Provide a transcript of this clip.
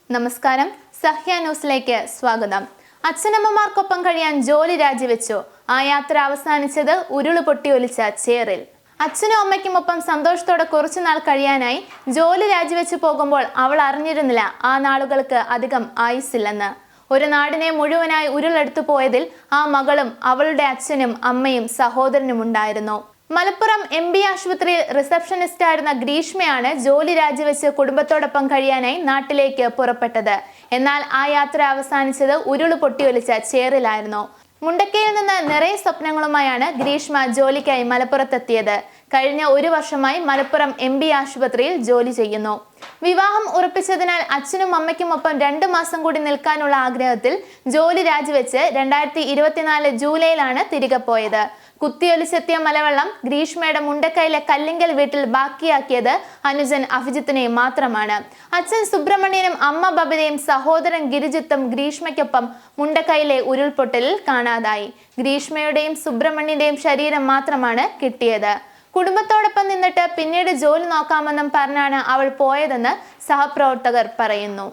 നമസ്കാരം, സഹ്യ ന്യൂസിലേക്ക് സ്വാഗതം. അച്ഛനമ്മമാർക്കൊപ്പം കഴിയാൻ ജോലി രാജിവെച്ചു. ആ യാത്ര അവസാനിച്ചത് ഉരുളുപൊട്ടി ഒലിച്ച ചേറിൽ. അച്ഛനും അമ്മയ്ക്കുമൊപ്പം സന്തോഷത്തോടെ കുറച്ചുനാൾ കഴിയാനായി ജോലി രാജിവെച്ചു പോകുമ്പോൾ അവൾ അറിഞ്ഞിരുന്നില്ല ആ നാളുകൾക്ക് അധികം ആയുസ്സില്ലെന്ന്. ഒരു നാടിനെ മുഴുവനായി ഉരുളെടുത്തു പോയതിൽ ആ മകളും അവളുടെ അച്ഛനും അമ്മയും സഹോദരനും ഉണ്ടായിരുന്നു. മലപ്പുറം MB ആശുപത്രിയിൽ റിസപ്ഷനിസ്റ്റായിരുന്ന ഗ്രീഷ്മയാണ് ജോലി രാജിവെച്ച് കുടുംബത്തോടൊപ്പം കഴിയാനായി നാട്ടിലേക്ക് പുറപ്പെട്ടത്. എന്നാൽ ആ യാത്ര അവസാനിച്ചത് ഉരുള് പൊട്ടിയൊലിച്ച ചേറിലായിരുന്നു. മുണ്ടക്കയിൽ നിന്ന് നിറയെ സ്വപ്നങ്ങളുമായാണ് ഗ്രീഷ്മ ജോലിക്കായി മലപ്പുറത്തെത്തിയത്. കഴിഞ്ഞ ഒരു വർഷമായി മലപ്പുറം MB ആശുപത്രിയിൽ ജോലി ചെയ്യുന്നു. വിവാഹം ഉറപ്പിച്ചതിനാൽ അച്ഛനും അമ്മയ്ക്കുമൊപ്പം 2 മാസം കൂടി നിൽക്കാനുള്ള ആഗ്രഹത്തിൽ ജോലി രാജിവെച്ച് 2024 ജൂലൈയിലാണ് തിരികെ പോയത്. കുത്തിയൊലിച്ചെത്തിയ മലവെള്ളം ഗ്രീഷ്മയുടെ മുണ്ടക്കയിലെ കല്ലിങ്കൽ വീട്ടിൽ ബാക്കിയാക്കിയത് അനുജൻ അഭിജിത്തിനെ മാത്രമാണ്. അച്ഛൻ സുബ്രഹ്മണ്യനും അമ്മ ബബിതയും സഹോദരൻ ഗിരിജിത്തും ഗ്രീഷ്മയ്ക്കൊപ്പം മുണ്ടക്കയിലെ ഉരുൾപൊട്ടലിൽ കാണാതായി. ഗ്രീഷ്മയുടെയും സുബ്രഹ്മണ്യന്റെയും ശരീരം മാത്രമാണ് കിട്ടിയത്. കുടുംബത്തോടൊപ്പം നിന്നിട്ട് പിന്നീട് ജോലി നോക്കാമെന്നും പറഞ്ഞാണ് അവൾ പോയതെന്ന് സഹപ്രവർത്തകർ പറയുന്നു.